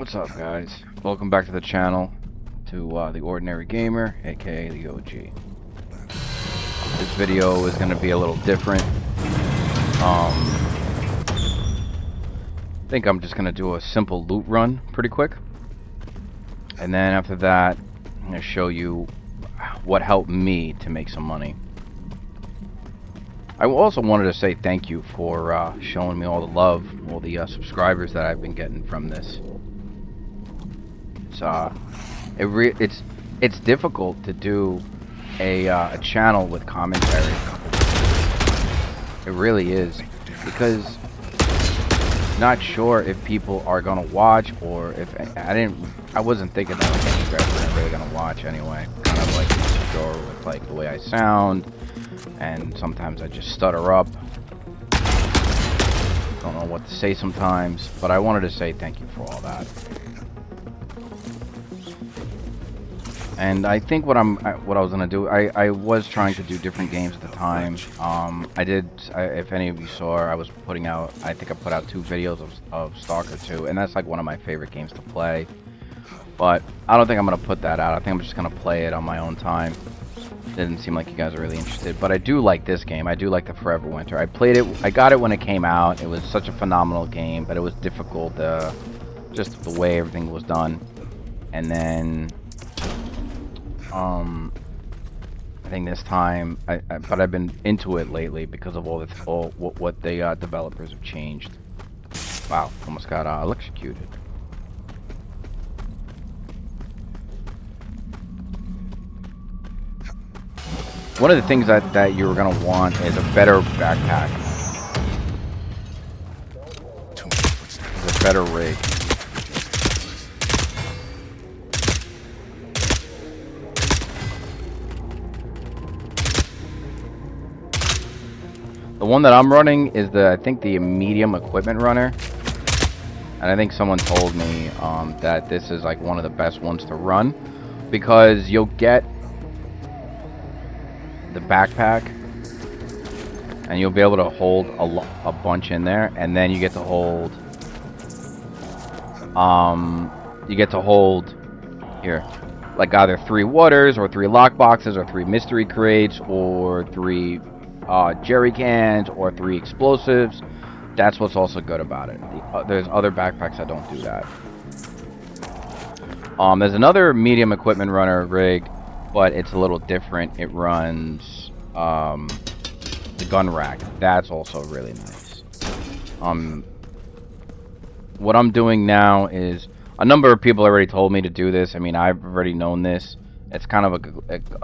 What's up, guys? Welcome back to the channel, to the Ordinary Gamer, aka the OG. This video is going to be a little different. I think I'm just going to do a simple loot run pretty quick. And then after that, I'm going to show you what helped me to make some money. I also wanted to say thank you for showing me all the love, all the subscribers that I've been getting from this. It's difficult to do a channel with commentary. It really is, because not sure if people are gonna watch, or if I wasn't thinking that you guys weren't really gonna watch anyway. Kind of like insecure with like the way I sound, and sometimes I just stutter up. Don't know what to say sometimes, but I wanted to say thank you for all that. And I think what I was gonna do, I was trying to do different games at the time. If any of you saw, I was putting out, I think I put out 2 videos of Stalker 2, and that's like one of my favorite games to play. But I don't think I'm gonna put that out. I think I'm just gonna play it on my own time. Didn't seem like you guys are really interested, but I do like this game. I do like the Forever Winter. I played it, I got it when it came out. It was such a phenomenal game, but it was difficult, just the way everything was done. And then I think this time, but I've been into it lately because of what the developers have changed. Wow, almost got electrocuted. One of the things that you're gonna want is a better backpack, a better rig. The one that I'm running is I think the medium equipment runner, and I think someone told me that this is like one of the best ones to run, because you'll get the backpack and you'll be able to hold a bunch in there, and then you get to hold here, like either 3 waters or 3 lock boxes or 3 mystery crates or 3 jerry cans or 3 explosives. That's what's also good about it. There's other backpacks that don't do that. There's another medium equipment runner rig, but it's a little different. It runs the gun rack. That's also really nice. What I'm doing now is, a number of people already told me to do this. I mean, I've already known this. It's kind of a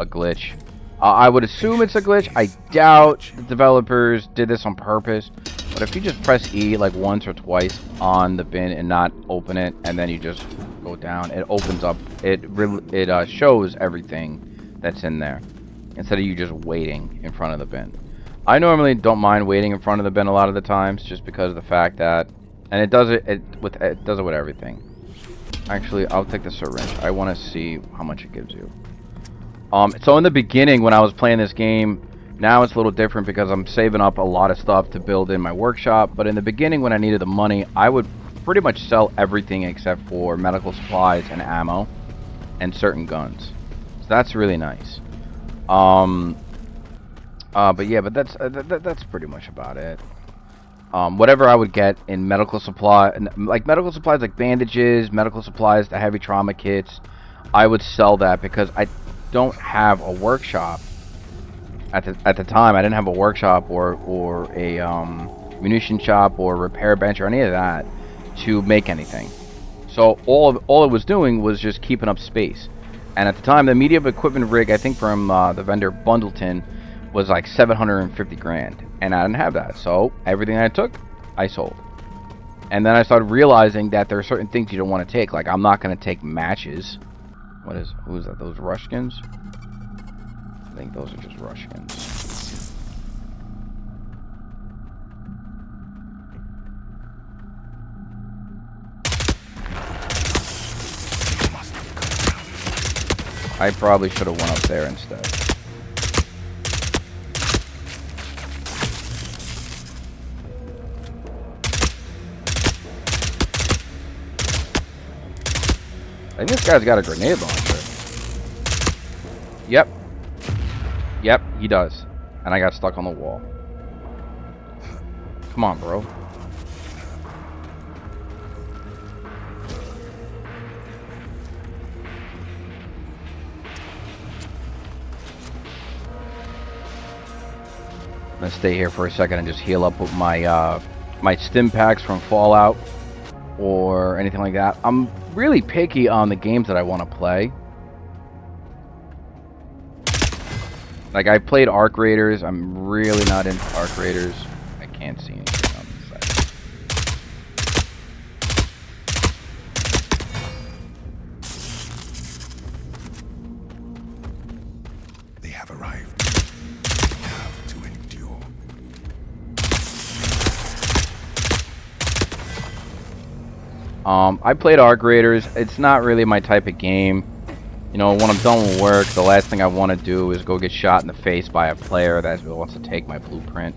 glitch. I would assume it's a glitch. I doubt the developers did this on purpose. But if you just press E like once or twice on the bin and not open it, and then you just go down, it opens up. It shows everything that's in there, instead of you just waiting in front of the bin. I normally don't mind waiting in front of the bin a lot of the times, just because of the fact that, and it does it with everything. Actually, I'll take the syringe. I want to see how much it gives you. So in the beginning, when I was playing this game, now it's a little different because I'm saving up a lot of stuff to build in my workshop. But in the beginning, when I needed the money, I would pretty much sell everything except for medical supplies and ammo and certain guns. So that's really nice. But yeah, but that's pretty much about it. Whatever I would get in medical supply, like medical supplies like bandages, medical supplies, the heavy trauma kits, I would sell that, because I don't have a workshop at the time. I didn't have a workshop or a munition shop or repair bench or any of that to make anything. So all it was doing was just keeping up space. And at the time, the medium equipment rig, I think from the vendor Bundleton, was like 750 grand, and I didn't have that. So everything I took, I sold. And then I started realizing that there are certain things you don't want to take. Like, I'm not going to take matches. Who is that? Those Rushkins? I think those are just Rushkins. I probably should have went up there instead. I think this guy's got a grenade launcher. Yep. Yep, he does. And I got stuck on the wall. Come on, bro. I'm gonna stay here for a second and just heal up with my my stim packs from Fallout or anything like that. I'm really picky on the games that I want to play. Like, I played Arc Raiders. I'm really not into Arc Raiders. I can't see anything on this side. They have arrived. We have to endure. I played Arc Raiders. It's not really my type of game. You know, when I'm done with work, the last thing I want to do is go get shot in the face by a player that wants to take my blueprint.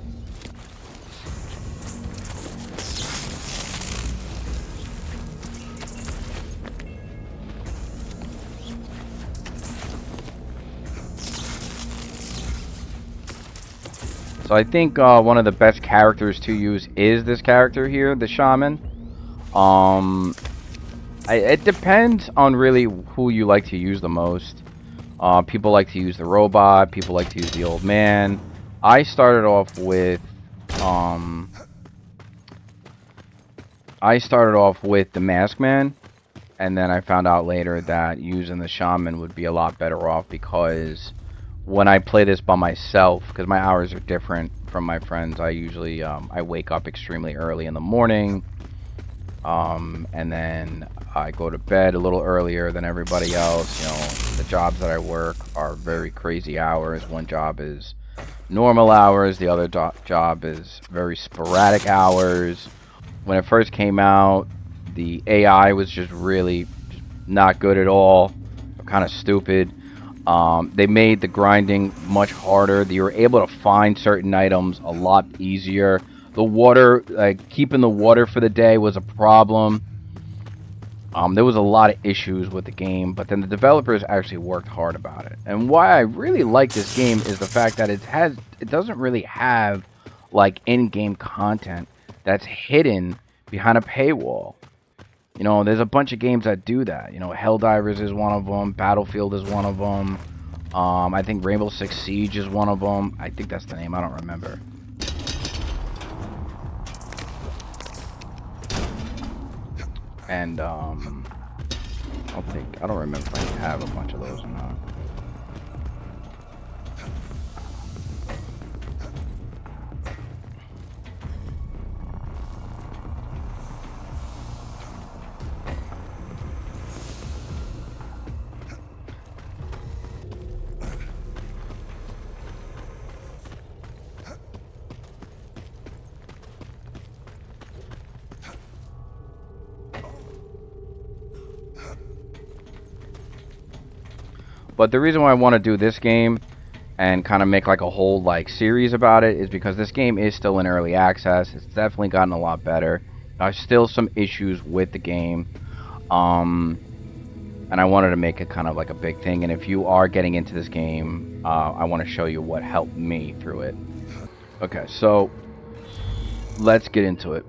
So I think one of the best characters to use is this character here, the Shaman. It depends on really who you like to use the most. People like to use the robot. People like to use the old man. I started off with the Masked Man, and then I found out later that using the Shaman would be a lot better off, because when I play this by myself, because my hours are different from my friends, I usually I wake up extremely early in the morning, and then I go to bed a little earlier than everybody else. You know, the jobs that I work are very crazy hours. One job is normal hours, the other job is very sporadic hours. When it first came out, the AI was just really not good at all, kind of stupid. They made the grinding much harder. You were able to find certain items a lot easier. The water, like keeping the water for the day, was a problem. There was a lot of issues with the game, but then the developers actually worked hard about it. And why I really like this game is the fact that it doesn't really have like in-game content that's hidden behind a paywall. You know, there's a bunch of games that do that. You know, Helldivers is one of them. Battlefield is one of them. I think Rainbow Six Siege is one of them. I think that's the name. I don't remember. And I don't remember if I have a bunch of those or not. But the reason why I want to do this game and kind of make like a whole like series about it is because this game is still in early access. It's definitely gotten a lot better. There's still some issues with the game, and I wanted to make it kind of like a big thing. And if you are getting into this game, I want to show you what helped me through it. Okay, so let's get into it.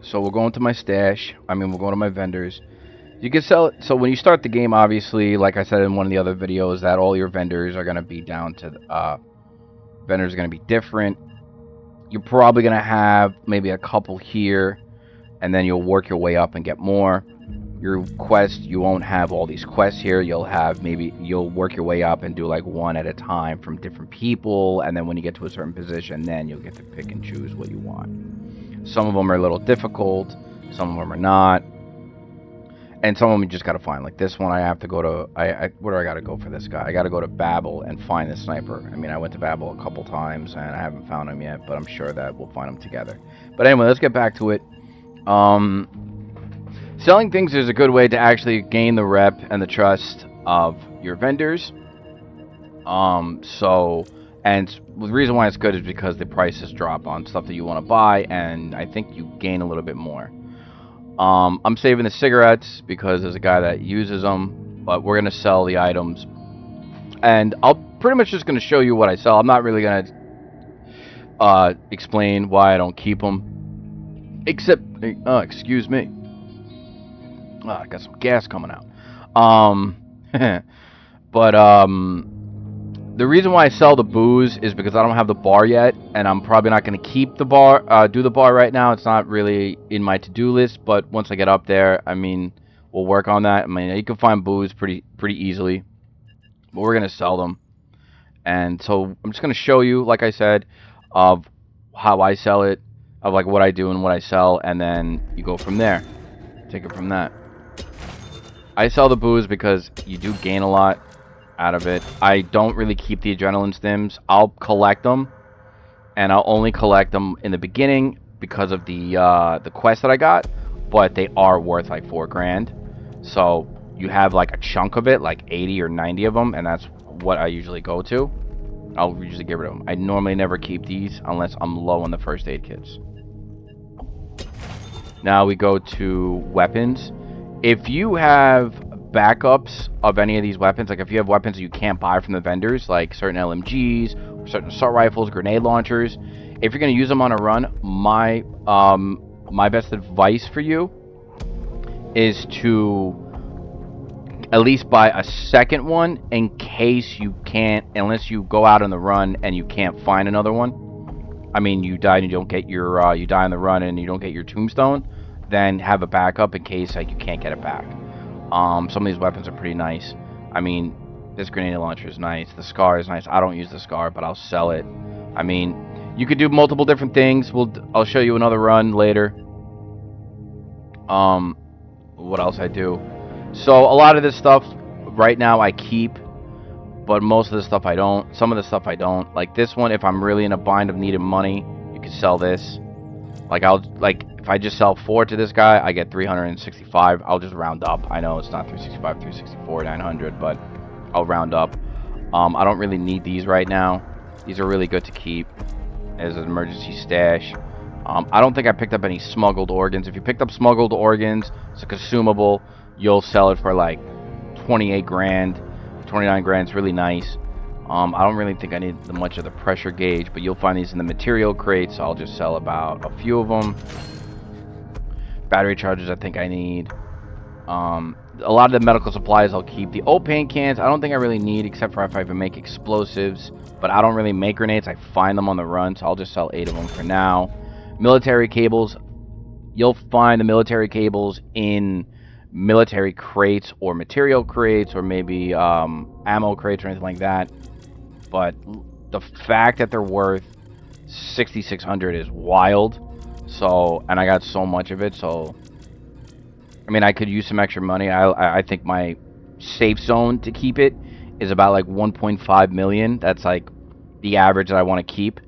So we're going to my stash. We're going to my vendors. You can sell it. So when you start the game, obviously, like I said in one of the other videos, that all your vendors are going to be down to vendors are going to be different. You're probably going to have maybe a couple here, and then you'll work your way up and get more. Your quest, you won't have all these quests here. You'll work your way up and do like one at a time from different people, and then when you get to a certain position, then you'll get to pick and choose what you want. Some of them are a little difficult, some of them are not. And some of them you just gotta find. Like this one, I have to go to. Where do I gotta go for this guy? I gotta go to Babel and find the sniper. I went to Babel a couple times and I haven't found him yet, but I'm sure that we'll find him together. But anyway, let's get back to it. Selling things is a good way to actually gain the rep and the trust of your vendors. And the reason why it's good is because the prices drop on stuff that you want to buy, and I think you gain a little bit more. I'm saving the cigarettes because there's a guy that uses them, but we're gonna sell the items, and I'll pretty much just gonna show you what I sell. I'm not really gonna explain why I don't keep them, except excuse me, I got some gas coming out. Um, but the reason why I sell the booze is because I don't have the bar yet, and I'm probably not going to keep the bar, do the bar right now. It's not really in my to-do list, but once I get up there, I mean, we'll work on that. I mean, you can find booze pretty easily, but we're going to sell them. And so I'm just going to show you, like I said, of how I sell it, of like what I do and what I sell, and then you go from there. Take it from that. I sell the booze because you do gain a lot out of it. I don't really keep the adrenaline stims. I'll collect them, and I'll only collect them in the beginning because of the quest that I got. But they are worth like $4 grand, so you have like a chunk of it, like 80 or 90 of them, and that's what I usually go to. I'll usually get rid of them. I normally never keep these unless I'm low on the first aid kits. Now we go to weapons. If you have backups of any of these weapons, like if you have weapons that you can't buy from the vendors, like certain LMGs, or certain assault rifles, grenade launchers, if you're going to use them on a run, my best advice for you is to at least buy a second one in case you can't, unless you go out on the run and you can't find another one. I mean, you die and you don't get your, you die on the run and you don't get your tombstone, then have a backup in case like you can't get it back. Some of these weapons are pretty nice. I mean, this grenade launcher is nice. The Scar is nice. I don't use the Scar, but I'll sell it. I mean, you could do multiple different things. I'll show you another run later. What else I do? So a lot of this stuff right now I keep, but most of the stuff I don't. Some of the stuff I don't. Like this one, if I'm really in a bind of needing money, you can sell this. Like if I just sell 4 to this guy, I get 365. I'll just round up. I know it's not 365, 364, 900, but I'll round up. I don't really need these right now. These are really good to keep as an emergency stash. I don't think I picked up any smuggled organs. If you picked up smuggled organs, it's a consumable. You'll sell it for like 28 grand, 29 grand. It's really nice. I don't really think I need much of the pressure gauge, but you'll find these in the material crates, so I'll just sell about a few of them. Battery chargers I think I need. A lot of the medical supplies I'll keep. The old paint cans I don't think I really need, except for if I can make explosives, but I don't really make grenades. I find them on the run, so I'll just sell 8 of them for now. Military cables, you'll find the military cables in military crates or material crates or maybe ammo crates or anything like that. But the fact that they're worth 6,600 is wild. So, and I got so much of it, so I mean, I could use some extra money. I think my safe zone to keep it is about like 1.5 million. That's like the average that I want to keep.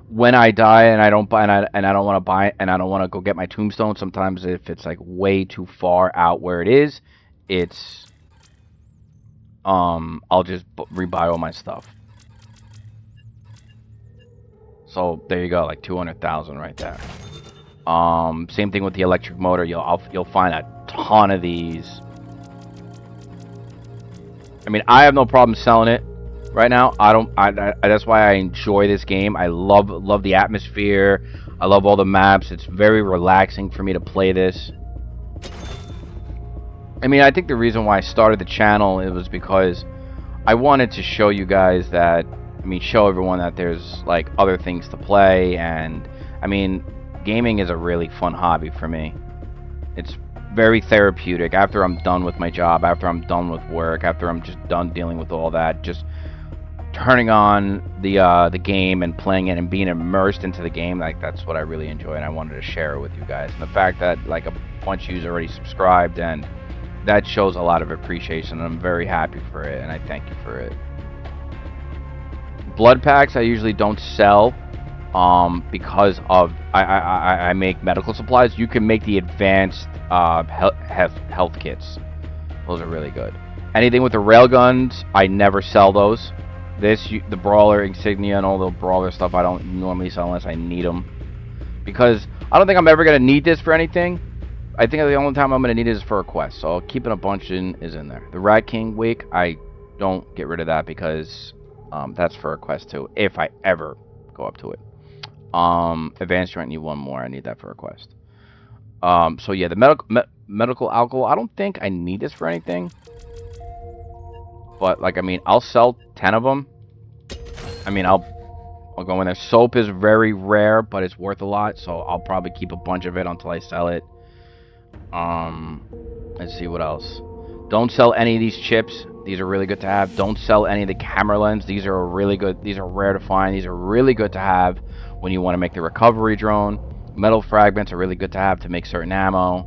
When I die and I don't buy and I don't want to buy and I don't want to go get my tombstone, sometimes if it's like way too far out where it is, it's I'll just rebuy all my stuff. So there you go, like 200,000 right there. Same thing with the electric motor. You'll find a ton of these. I mean, I have no problem selling it right now. That's why I enjoy this game. I love the atmosphere. I love all the maps. It's very relaxing for me to play this. I mean, I think the reason why I started the channel, it was because I wanted to show you guys that, I mean, show everyone that there's like other things to play, and I mean, gaming is a really fun hobby for me. It's very therapeutic. After I'm done with my job, after I'm done with work, after I'm just done dealing with all that, just turning on the game and playing it and being immersed into the game, like that's what I really enjoy, and I wanted to share it with you guys. And the fact that like a bunch of you already subscribed, and that shows a lot of appreciation, and I'm very happy for it, and I thank you for it. Blood packs I usually don't sell because of I make medical supplies. You can make the advanced health kits. Those are really good. Anything with the railguns, I never sell those. The brawler insignia and all the brawler stuff, I don't normally sell unless I need them, because I don't think I'm ever gonna need this for anything. I think the only time I'm gonna need it is for a quest. So keeping a bunch is in there. The Rat King wake, I don't get rid of that because that's for a quest too. If I ever go up to it. Advanced strength need one more. I need that for a quest. So yeah, the medical alcohol. I don't think I need this for anything. But like, I mean, I'll sell 10 of them. I mean, I'll go in there. Soap is very rare, but it's worth a lot. So I'll probably keep a bunch of it until I sell it. Let's see what else. Don't sell any of these chips. These are really good to have. Don't sell any of the camera lens. These are really good. These are rare to find. These are really good to have when you want to make the recovery drone. Metal fragments are really good to have to make certain ammo.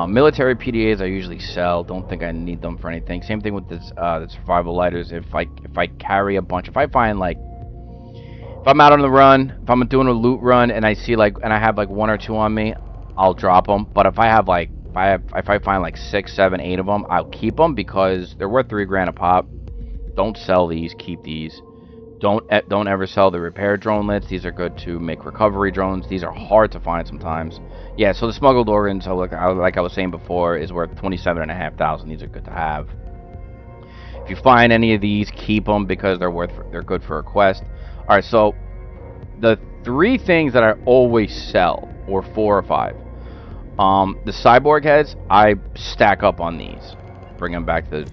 Military PDAs I usually sell. Don't think I need them for anything. Same thing with this, the survival lighters. If I carry a bunch, if I find like, if I'm out on the run, if I'm doing a loot run and I see like, and I have like 1 or 2 on me, I'll drop them. But if I have like, if I find like 6, 7, 8 of them, I'll keep them because they're worth $3 grand a pop. Don't sell these. Keep these. Don't ever sell the repair drone lits. These are good to make recovery drones. These are hard to find sometimes. Yeah, so the smuggled organs, so like I was saying before, is worth 27,500. These are good to have. If you find any of these, keep them because they're good for a quest. All right, so the 3 things that I always sell, or 4 or 5. The cyborg heads, I stack up on these. Bring them back to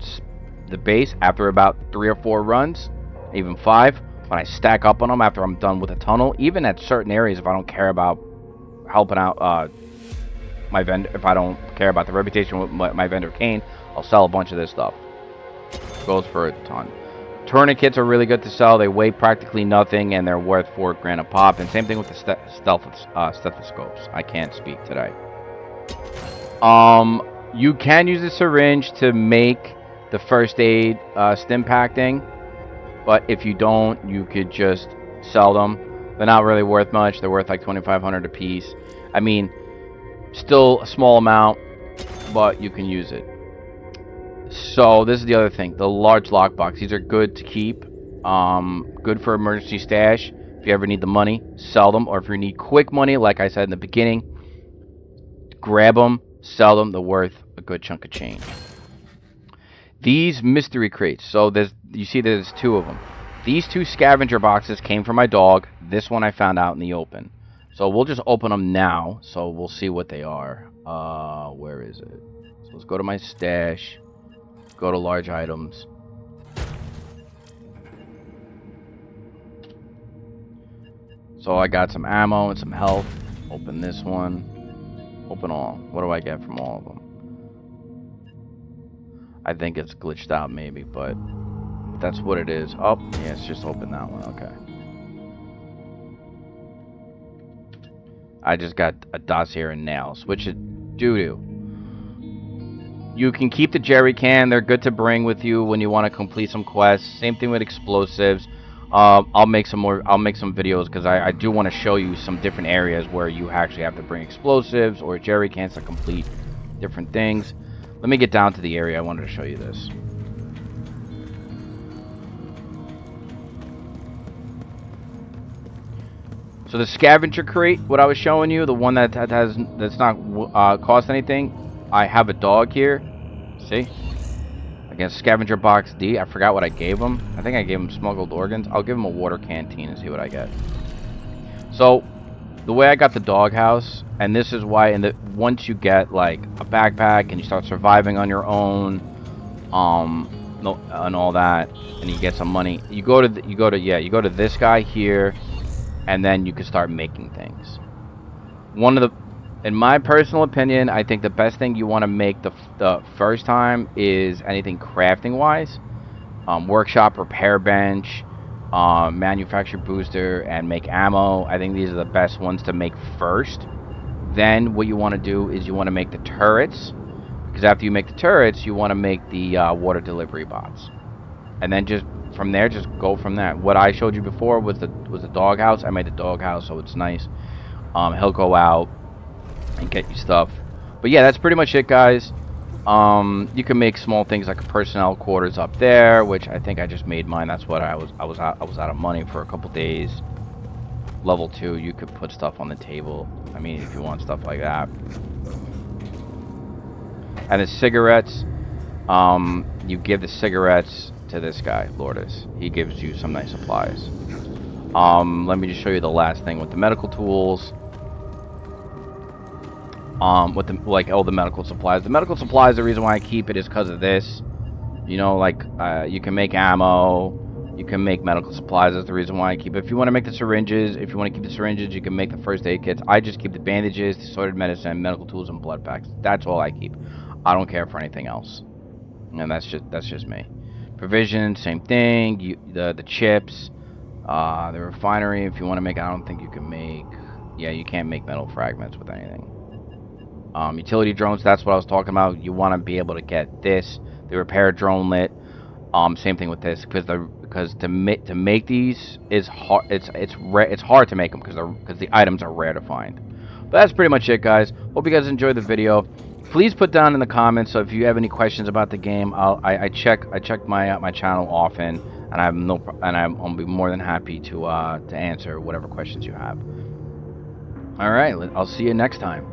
the base after about 3 or 4 runs, even 5. When I stack up on them after I'm done with a tunnel, even at certain areas, if I don't care about helping out my vendor, if I don't care about the reputation with my vendor Kane, I'll sell a bunch of this stuff. Goes for a ton. Tourniquets are really good to sell. They weigh practically nothing and they're worth $4 grand a pop. And same thing with the stethoscopes. I can't speak today. You can use a syringe to make the first aid stim pack thing, but if you don't, you could just sell them. They're not really worth much. They're worth like 2,500 a piece. I mean, still a small amount, but you can use it. So this is the other thing, the large lockbox. These are good to keep. Good for emergency stash. If you ever need the money, sell them. Or if you need quick money, like I said in the beginning, grab them, sell them. They're worth a good chunk of change. These mystery crates. So you see there's 2 of them. These 2 scavenger boxes came from my dog. This one I found out in the open. So we'll just open them now. So we'll see what they are. Where is it? So let's go to my stash. Go to large items. So I got some ammo and some health. Open this one. Open all. What do I get from all of them? I think it's glitched out maybe, but that's what it is. Oh, yeah, it's just open that one. Okay. I just got a dossier and nails, which is doo-doo. You can keep the jerry can. They're good to bring with you when you want to complete some quests. Same thing with explosives. I'll make some videos because I do want to show you some different areas where you actually have to bring explosives or jerry cans to complete different things. Let me get down to the area I wanted to show you this. So the scavenger crate, what I was showing you, the one that's not cost anything. I have a dog here. See? Against scavenger box D. I forgot what I gave him. I think I gave him smuggled organs. I'll give him a water canteen and see what I get. So the way I got the doghouse, and this is why, once you get like a backpack and you start surviving on your own, and all that, and you get some money, you go to this guy here, and then you can start making things. In my personal opinion, I think the best thing you want to make the first time is anything crafting wise, workshop, repair bench, manufacture booster, and make ammo. I think these are the best ones to make first. Then what you want to do is you want to make the turrets, because after you make the turrets, you want to make the water delivery bots, and then just from there, just go from that. What I showed you before was the doghouse. I made the doghouse, so it's nice. He'll go out and get you stuff. But yeah, that's pretty much it, guys. You can make small things like a personnel quarters up there, which I think I just made mine. That's what I was out of money for a couple days. Level 2, you could put stuff on the table. I mean, if you want stuff like that. And the cigarettes, you give the cigarettes to this guy, Lourdes. He gives you some nice supplies. Let me just show you the last thing with the medical tools. With the like all the medical supplies. The medical supplies, the reason why I keep it is because of this. You know, like you can make ammo, you can make medical supplies. That's the reason why I keep it. If you want to make the syringes, if you want to keep the syringes, you can make the first aid kits. I just keep the bandages, the sorted medicine, medical tools, and blood packs. That's all I keep. I don't care for anything else, and that's just me. Provision, same thing. The chips, the refinery. If you want to make, I don't think you can make. Yeah, you can't make metal fragments with anything. Utility drones. That's what I was talking about. You want to be able to get this, the repair drone lit. Same thing with this because to make these is hard. It's hard to make them because the items are rare to find. But that's pretty much it, guys. Hope you guys enjoyed the video. Please put down in the comments so if you have any questions about the game. I check my channel often, and I'll be more than happy to answer whatever questions you have. All right, I'll see you next time.